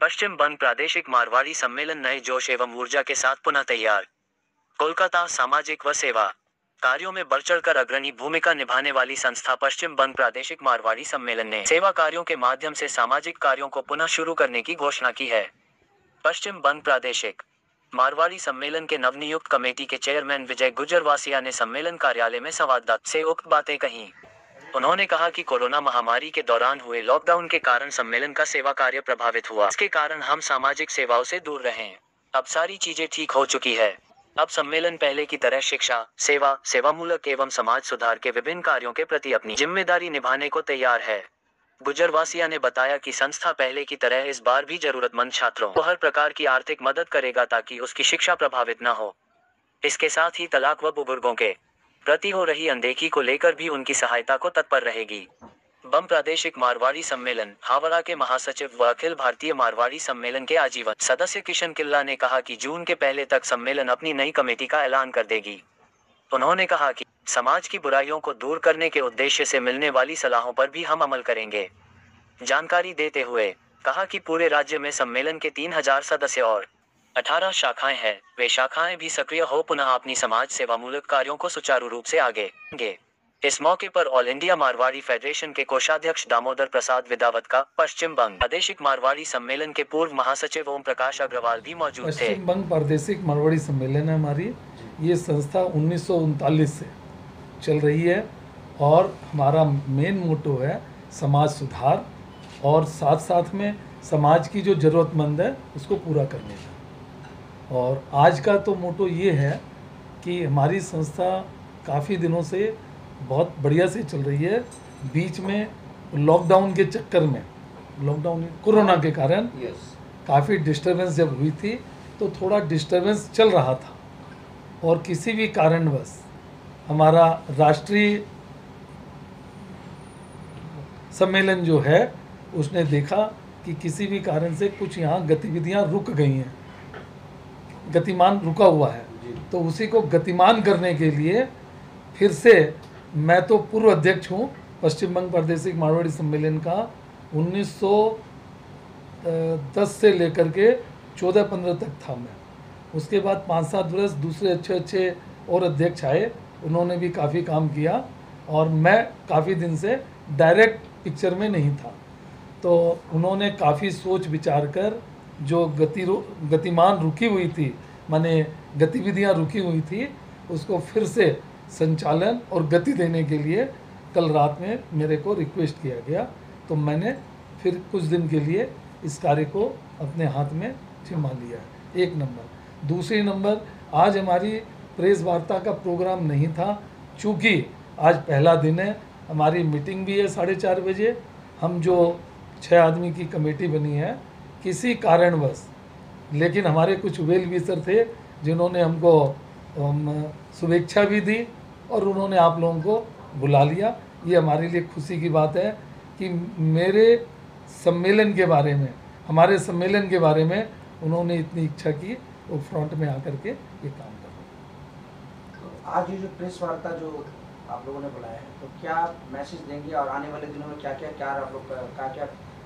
पश्चिम बंग प्रादेशिक मारवाड़ी सम्मेलन नए जोश एवं ऊर्जा के साथ पुनः तैयार। कोलकाता। सामाजिक व सेवा कार्यों में बढ़चढ़कर अग्रणी भूमिका निभाने वाली संस्था पश्चिम बंग प्रादेशिक मारवाड़ी सम्मेलन ने सेवा कार्यों के माध्यम से सामाजिक कार्यों को पुनः शुरू करने की घोषणा की है। पश्चिम बंग प्रादेशिक मारवाड़ी सम्मेलन के नवनियुक्त कमेटी के चेयरमैन विजय गुजरवासिया ने सम्मेलन कार्यालय में संवाददाता से उक्त बातें कहीं। उन्होंने कहा कि कोरोना महामारी के दौरान हुए लॉकडाउन के कारण सम्मेलन का सेवा कार्य प्रभावित हुआ। इसके कारण हम सामाजिक सेवाओं से दूर रहे। अब सारी चीजें ठीक हो चुकी है। अब सम्मेलन पहले की तरह शिक्षा, सेवा, सेवामूलक एवं समाज सुधार के विभिन्न कार्यों के प्रति अपनी जिम्मेदारी निभाने को तैयार है। गुजरवासिया ने बताया कि संस्था पहले की तरह इस बार भी जरूरतमंद छात्रों को हर प्रकार की आर्थिक मदद करेगा ताकि उसकी शिक्षा प्रभावित न हो। इसके साथ ही तलाक व बुजुर्गों के प्रति हो रही अनदेखी को लेकर भी उनकी सहायता को तत्पर रहेगी। बंग प्रादेशिक मारवाड़ी सम्मेलन हावड़ा के महासचिव व अखिल भारतीय मारवाड़ी सम्मेलन के आजीवन सदस्य किशन किल्ला ने कहा कि जून के पहले तक सम्मेलन अपनी नई कमेटी का ऐलान कर देगी। उन्होंने कहा कि समाज की बुराइयों को दूर करने के उद्देश्य से मिलने वाली सलाहों पर भी हम अमल करेंगे। जानकारी देते हुए कहा कि पूरे राज्य में सम्मेलन के 3000 सदस्य और 18 शाखाएं हैं। वे शाखाएं भी सक्रिय हो पुनः अपनी समाज सेवामूलक कार्यों को सुचारू रूप से आगे बढ़ाएंगे। इस मौके पर ऑल इंडिया मारवाड़ी फेडरेशन के कोषाध्यक्ष दामोदर प्रसाद विदावत का पश्चिम बंग प्रादेशिक मारवाड़ी सम्मेलन के पूर्व महासचिव ओम प्रकाश अग्रवाल भी मौजूद थे। पश्चिम बंग प्रादेशिक मारवाड़ी सम्मेलन है हमारी, ये संस्था 1939 से चल रही है और हमारा मेन मोटो है समाज सुधार और साथ साथ में समाज की जो ज़रूरतमंद है उसको पूरा करने का। और आज का तो मोटो ये है कि हमारी संस्था काफ़ी दिनों से बहुत बढ़िया से चल रही है। बीच में लॉकडाउन के चक्कर में, लॉकडाउन कोरोना के कारण काफ़ी डिस्टर्बेंस जब हुई थी तो थोड़ा डिस्टर्बेंस चल रहा था और किसी भी कारणवश हमारा राष्ट्रीय सम्मेलन जो है उसने देखा कि किसी भी कारण से कुछ यहाँ गतिविधियाँ रुक गई हैं, गतिमान रुका हुआ है, तो उसी को गतिमान करने के लिए फिर से मैं तो पूर्व अध्यक्ष हूँ पश्चिम बंग प्रादेशिक मारवाड़ी सम्मेलन का। 1910 से लेकर के 14-15 तक था मैं। उसके बाद 5-7 वर्ष दूसरे अच्छे और अध्यक्ष आए, उन्होंने भी काफ़ी काम किया और मैं काफ़ी दिन से डायरेक्ट पिक्चर में नहीं था। तो उन्होंने काफ़ी सोच विचार कर जो गतिमान रुकी हुई थी, माने गतिविधियाँ रुकी हुई थी, उसको फिर से संचालन और गति देने के लिए कल रात में मेरे को रिक्वेस्ट किया गया, तो मैंने फिर कुछ दिन के लिए इस कार्य को अपने हाथ में जिम्मा लिया। एक नंबर। दूसरी नंबर, आज हमारी प्रेस वार्ता का प्रोग्राम नहीं था, चूँकि आज पहला दिन है। हमारी मीटिंग भी है 4:30 बजे। हम जो 6 आदमी की कमेटी बनी है, किसी कारणवश, लेकिन हमारे कुछ वेल विशर थे जिन्होंने हमको शुभेच्छा भी दी और उन्होंने आप लोगों को बुला लिया। ये हमारे लिए खुशी की बात है कि मेरे सम्मेलन के बारे में, हमारे सम्मेलन के बारे में उन्होंने इतनी इच्छा की, वो फ्रंट में आकर के ये काम कर रहे हैं। आज ये जो प्रेस वार्ता जो आप लोगों ने बुलाया है, तो क्या मैसेज देंगे और आने वाले दिनों में क्या आप लोग क्या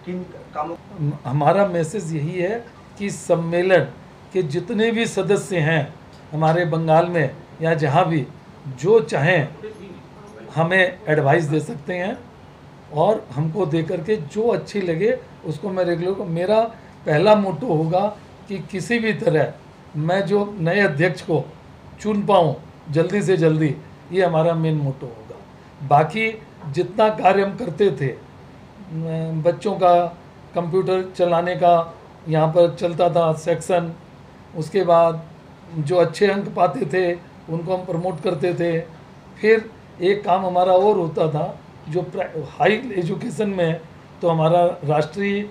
किन कामों? हमारा मैसेज यही है कि सम्मेलन के जितने भी सदस्य हैं हमारे बंगाल में या जहाँ भी, जो चाहें हमें एडवाइस दे सकते हैं और हमको दे करके जो अच्छी लगे उसको मैं रेगुलर। मेरा पहला मोटो होगा कि किसी भी तरह मैं जो नए अध्यक्ष को चुन पाऊँ जल्दी से जल्दी, ये हमारा मेन मोटो होगा। बाकी जितना कार्य हम करते थे, बच्चों का कंप्यूटर चलाने का यहाँ पर चलता था सेक्शन, उसके बाद जो अच्छे अंक पाते थे उनको हम प्रमोट करते थे। फिर एक काम हमारा और होता था जो हाई एजुकेशन में, तो हमारा राष्ट्रीय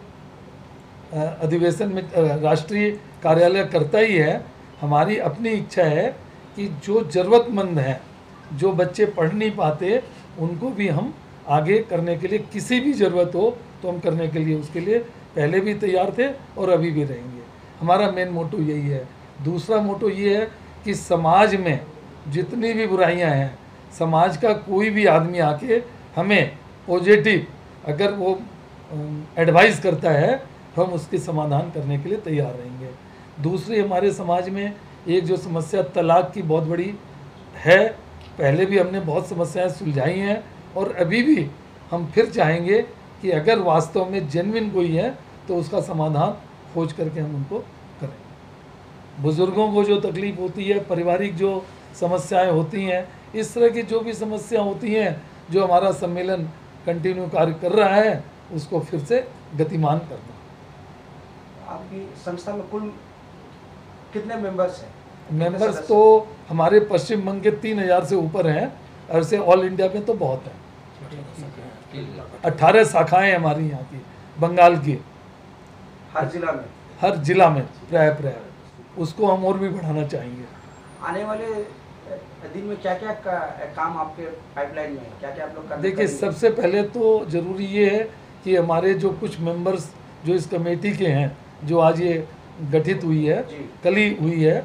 अधिवेशन में राष्ट्रीय कार्यालय करता ही है। हमारी अपनी इच्छा है कि जो ज़रूरतमंद हैं, जो बच्चे पढ़ नहीं पाते, उनको भी हम आगे करने के लिए, किसी भी ज़रूरत हो तो हम करने के लिए उसके लिए पहले भी तैयार थे और अभी भी रहेंगे। हमारा मेन मोटो यही है। दूसरा मोटो ये है कि समाज में जितनी भी बुराइयां हैं, समाज का कोई भी आदमी आके हमें पॉजिटिव अगर वो एडवाइस करता है हम उसके समाधान करने के लिए तैयार रहेंगे। दूसरी, हमारे समाज में एक जो समस्या तलाक की बहुत बड़ी है, पहले भी हमने बहुत समस्याएं सुलझाई हैं और अभी भी हम फिर चाहेंगे कि अगर वास्तव में जेन्युइन कोई है तो उसका समाधान खोज करके हम उनको करें। बुज़ुर्गों को जो तकलीफ़ होती है, पारिवारिक जो समस्याएं होती हैं, इस तरह की जो भी समस्या होती हैं, जो हमारा सम्मेलन कंटिन्यू कार्य कर रहा है, उसको फिर से गतिमान करना। आपकी संस्था में कुल कितने मेंबर्स हैं? मेंबर्स तो हमारे पश्चिम बंग के 3000 से ऊपर हैं, और से ऑल इंडिया में तो बहुत हैं। 18 शाखाएं हमारी यहाँ की, बंगाल की, हर जिला में? हर जिला में प्राय उसको हम और भी बढ़ाना चाहेंगे। आने वाले दिन में क्या क्या काम आपके पाइपलाइन में है, क्या क्या आप लोग करने? देखिए, सबसे पहले तो ज़रूरी ये है कि हमारे जो कुछ मेंबर्स जो इस कमेटी के हैं, जो आज ये गठित हुई है, कल ही हुई है,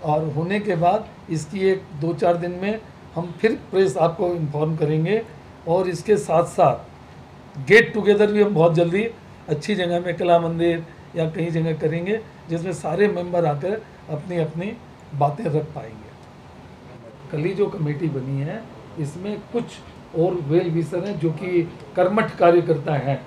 और होने के बाद इसकी एक 2-4 दिन में हम फिर प्रेस आपको इन्फॉर्म करेंगे। और इसके साथ साथ गेट टुगेदर भी हम बहुत जल्दी अच्छी जगह में, कला मंदिर या कहीं जगह करेंगे, जिसमें सारे मेंबर आकर अपनी अपनी बातें रख पाएंगे। कल ही जो कमेटी बनी है, इसमें कुछ और वेल विशर हैं जो कि कर्मठ कार्यकर्ता हैं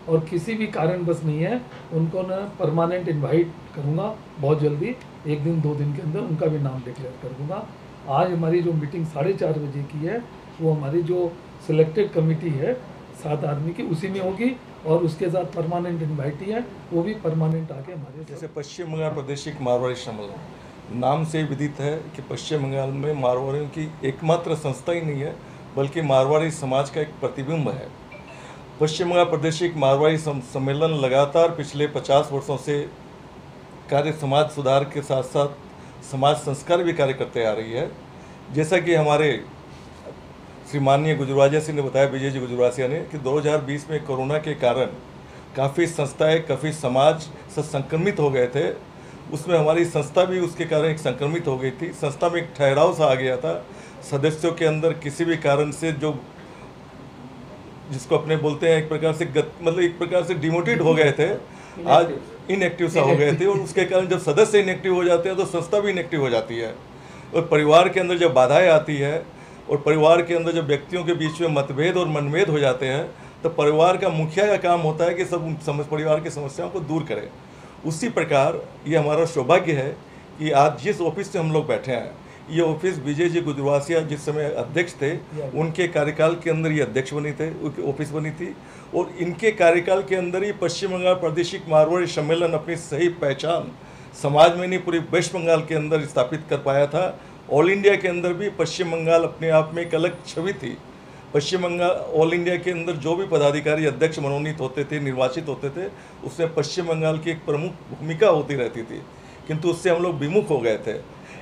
और किसी भी कारणवश नहीं है, उनको ना परमानेंट इनवाइट करूँगा बहुत जल्दी, 1 दिन 2 दिन के अंदर उनका भी नाम डिक्लेयर कर दूँगा। आज हमारी जो मीटिंग 4:30 बजे की है, वो हमारी जो सिलेक्टेड कमेटी है 7 आदमी की, उसी में होगी, और उसके साथ परमानेंट इन्वाइटी है, वो भी परमानेंट आके हमारे। जैसे पश्चिम बंगाल प्रादेशिक मारवाड़ी सम्मेलन नाम से विदित है कि पश्चिम बंगाल में मारवाड़ियों की एकमात्र संस्था ही नहीं है, बल्कि मारवाड़ी समाज का एक प्रतिबिंब है। पश्चिम बंगाल प्रादेशिक मारवाड़ी सम्मेलन लगातार पिछले 50 वर्षों से कार्य समाज सुधार के साथ साथ समाज संस्कार भी कार्य करते आ रही है। जैसा कि हमारे श्री माननीय गुजरासिया सिंह ने बताया, विजय जी गुजरासिया ने, कि 2020 में कोरोना के कारण काफ़ी संस्थाएं, काफ़ी समाज से संक्रमित हो गए थे। उसमें हमारी संस्था भी उसके कारण एक संक्रमित हो गई थी। संस्था में एक ठहराव सा आ गया था। सदस्यों के अंदर किसी भी कारण से जो, जिसको अपने बोलते हैं एक प्रकार से मतलब एक प्रकार से डिमोटिवेट हो गए थे, आज इनएक्टिव सा हो गए थे। और उसके कारण जब सदस्य इनएक्टिव हो जाते हैं तो संस्था भी इनएक्टिव हो जाती है। और परिवार के अंदर जब बाधाएं आती है और परिवार के अंदर जब व्यक्तियों के बीच में मतभेद और मनभेद हो जाते हैं, तो परिवार का मुखिया का काम होता है कि सब परिवार की समस्याओं को दूर करें। उसी प्रकार ये हमारा सौभाग्य है कि आज जिस ऑफिस से हम लोग बैठे हैं, ये ऑफिस विजय जी गुजरासिया जिस समय अध्यक्ष थे, उनके कार्यकाल के अंदर ये अध्यक्ष बनी थे, ऑफिस बनी थी। और इनके कार्यकाल के अंदर ही पश्चिम बंगाल प्रादेशिक मारवाड़ी सम्मेलन अपनी सही पहचान समाज में नहीं, पूरी वेस्ट बंगाल के अंदर स्थापित कर पाया था। ऑल इंडिया के अंदर भी पश्चिम बंगाल अपने आप में एक अलग छवि थी। पश्चिम बंगाल ऑल इंडिया के अंदर जो भी पदाधिकारी अध्यक्ष मनोनीत होते थे, निर्वाचित होते थे, उसमें पश्चिम बंगाल की एक प्रमुख भूमिका होती रहती थी, किंतु उससे हम लोग विमुख हो गए थे।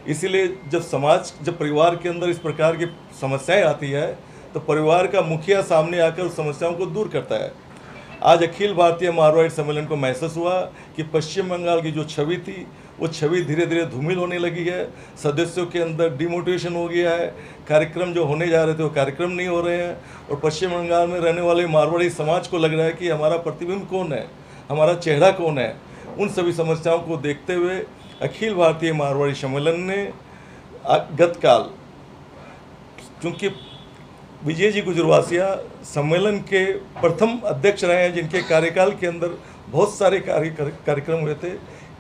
इसीलिए जब परिवार के अंदर इस प्रकार की समस्याएं आती है, तो परिवार का मुखिया सामने आकर उस समस्याओं को दूर करता है। आज अखिल भारतीय मारवाड़ी सम्मेलन को महसूस हुआ कि पश्चिम बंगाल की जो छवि थी, वो छवि धीरे धीरे धूमिल होने लगी है। सदस्यों के अंदर डिमोटिवेशन हो गया है, कार्यक्रम जो होने जा रहे थे वो कार्यक्रम नहीं हो रहे हैं। और पश्चिम बंगाल में रहने वाले मारवाड़ी समाज को लग रहा है कि हमारा प्रतिबिंब कौन है, हमारा चेहरा कौन है। उन सभी समस्याओं को देखते हुए अखिल भारतीय मारवाड़ी सम्मेलन ने गतकाल, चूँकि विजय जी गुजरासिया सम्मेलन के प्रथम अध्यक्ष रहे हैं, जिनके कार्यकाल के अंदर बहुत सारे कार्यक्रम हुए थे।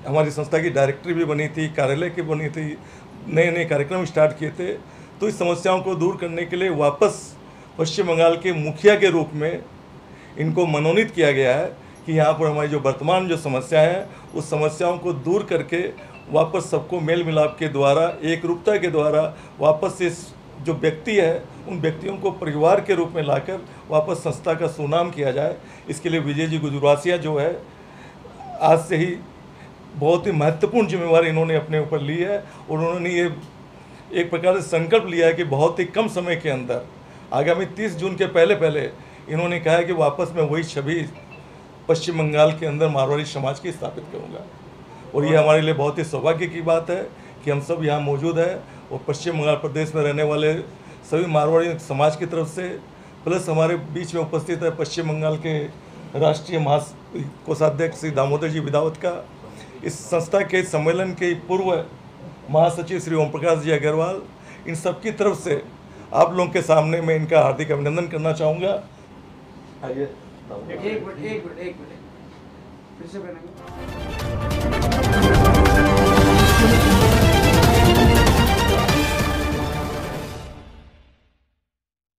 हमारी संस्था की डायरेक्टरी भी बनी थी, कार्यालय की बनी थी, नए नए कार्यक्रम स्टार्ट किए थे। तो इस समस्याओं को दूर करने के लिए वापस पश्चिम बंगाल के मुखिया के रूप में इनको मनोनीत किया गया है कि यहाँ पर हमारी जो वर्तमान जो समस्या है, उस समस्याओं को दूर करके वापस सबको मेल मिलाप के द्वारा, एक रूपता के द्वारा वापस इस जो व्यक्ति है, उन व्यक्तियों को परिवार के रूप में लाकर वापस संस्था का सुनाम किया जाए। इसके लिए विजय जी गुजरासिया जो है, आज से ही बहुत ही महत्वपूर्ण जिम्मेवारी इन्होंने अपने ऊपर ली है। और उन्होंने ये एक प्रकार से संकल्प लिया है कि बहुत ही कम समय के अंदर, आगामी 30 जून के पहले इन्होंने कहा है कि वापस मैं वही छवि पश्चिम बंगाल के अंदर मारवाड़ी समाज की स्थापित करूँगा। और ये हमारे लिए बहुत ही सौभाग्य की बात है कि हम सब यहाँ मौजूद हैं। और पश्चिम बंगाल प्रदेश में रहने वाले सभी मारवाड़ी समाज की तरफ से, प्लस हमारे बीच में उपस्थित है पश्चिम बंगाल के राष्ट्रीय कोषाध्यक्ष श्री दामोदर जी विदावत का, इस संस्था के सम्मेलन के पूर्व महासचिव श्री ओम प्रकाश जी अग्रवाल, इन सबकी तरफ से आप लोगों के सामने मैं इनका हार्दिक अभिनंदन करना चाहूँगा। एक मिनट फिर से बनेंगे।